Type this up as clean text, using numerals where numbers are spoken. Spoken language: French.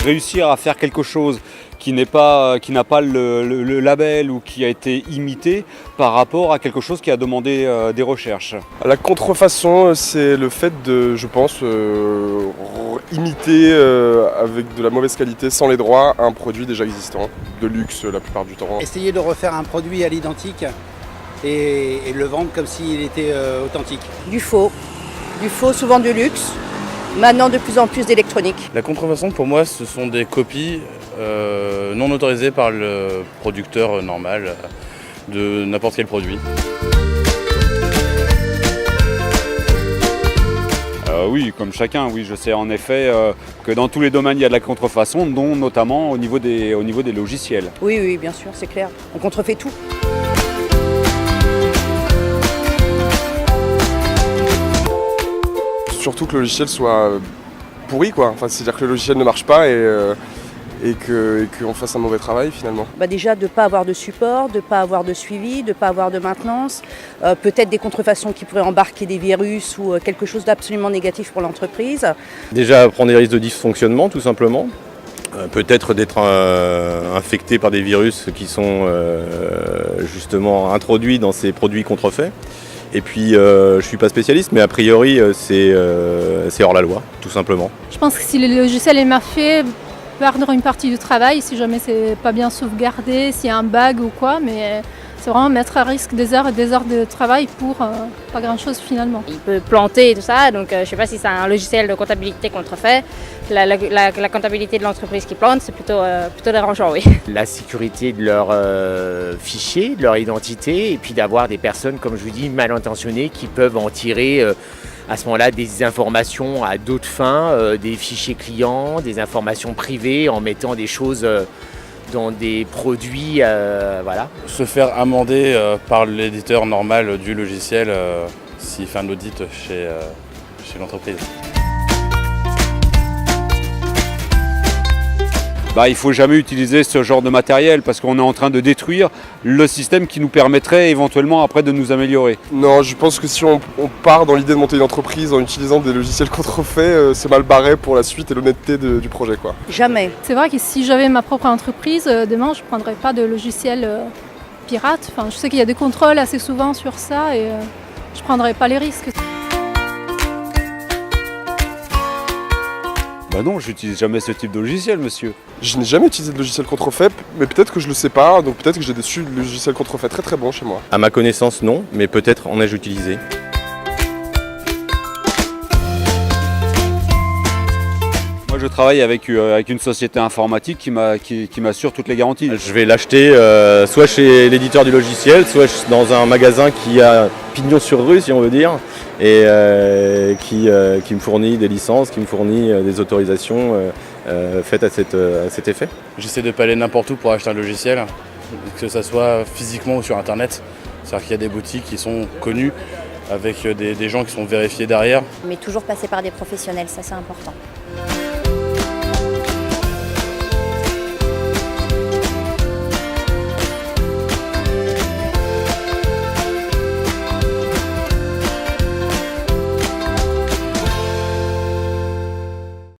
Réussir à faire quelque chose qui n'a pas le label ou qui a été imité par rapport à quelque chose qui a demandé des recherches. La contrefaçon, c'est le fait de, je pense, imiter avec de la mauvaise qualité, sans les droits, un produit déjà existant, de luxe la plupart du temps. Essayer de refaire un produit à l'identique et le vendre comme s'il était authentique. Du faux, souvent du luxe. Maintenant, de plus en plus d'électronique. La contrefaçon, pour moi, ce sont des copies non autorisées par le producteur normal de n'importe quel produit. Oui, comme chacun, oui, je sais en effet que dans tous les domaines il y a de la contrefaçon, dont notamment au niveau des logiciels. Oui, bien sûr, c'est clair. On contrefait tout. Surtout que le logiciel soit pourri, quoi. Enfin, c'est-à-dire que le logiciel ne marche pas et qu'on fasse un mauvais travail finalement. Déjà de ne pas avoir de support, de ne pas avoir de suivi, de ne pas avoir de maintenance, peut-être des contrefaçons qui pourraient embarquer des virus ou quelque chose d'absolument négatif pour l'entreprise. Déjà prendre des risques de dysfonctionnement tout simplement. Peut-être d'être infecté par des virus qui sont justement introduits dans ces produits contrefaits. Et puis je ne suis pas spécialiste, mais a priori c'est hors la loi, tout simplement. Je pense que si le logiciel est mal fait, perdre une partie du travail si jamais c'est pas bien sauvegardé, s'il y a un bug ou quoi, mais c'est vraiment mettre à risque des heures et des heures de travail pour pas grand chose finalement. Il peut planter et tout ça, donc je sais pas si c'est un logiciel de comptabilité contrefait. La comptabilité de l'entreprise qui plante, c'est plutôt dérangeant, oui. La sécurité de leurs fichiers, de leur identité, et puis d'avoir des personnes, comme je vous dis, mal intentionnées qui peuvent en tirer à ce moment-là des informations à d'autres fins, des fichiers clients, des informations privées en mettant des choses dans des produits, voilà. Se faire amender par l'éditeur normal du logiciel s'il fait un audit chez l'entreprise. Il ne faut jamais utiliser ce genre de matériel parce qu'on est en train de détruire le système qui nous permettrait éventuellement après de nous améliorer. Non, je pense que si on part dans l'idée de monter une entreprise en utilisant des logiciels contrefaits, c'est mal barré pour la suite et l'honnêteté du projet, quoi. Jamais. C'est vrai que si j'avais ma propre entreprise, demain je ne prendrais pas de logiciel pirate. Enfin, je sais qu'il y a des contrôles assez souvent sur ça et je ne prendrais pas les risques. Non, j'utilise jamais ce type de logiciel, monsieur. Je n'ai jamais utilisé de logiciel contrefait, mais peut-être que je le sais pas, donc peut-être que j'ai des logiciels contrefaits très très bons chez moi. À ma connaissance, non, mais peut-être en ai-je utilisé. Moi, je travaille avec une société informatique qui m'assure toutes les garanties. Je vais l'acheter soit chez l'éditeur du logiciel, soit dans un magasin qui a pignon sur rue, si on veut dire, et qui me fournit des licences, qui me fournit des autorisations faites à cet effet. J'essaie de ne pas aller n'importe où pour acheter un logiciel, que ce soit physiquement ou sur internet. C'est-à-dire qu'il y a des boutiques qui sont connues, avec des gens qui sont vérifiés derrière. Mais toujours passer par des professionnels, ça c'est important.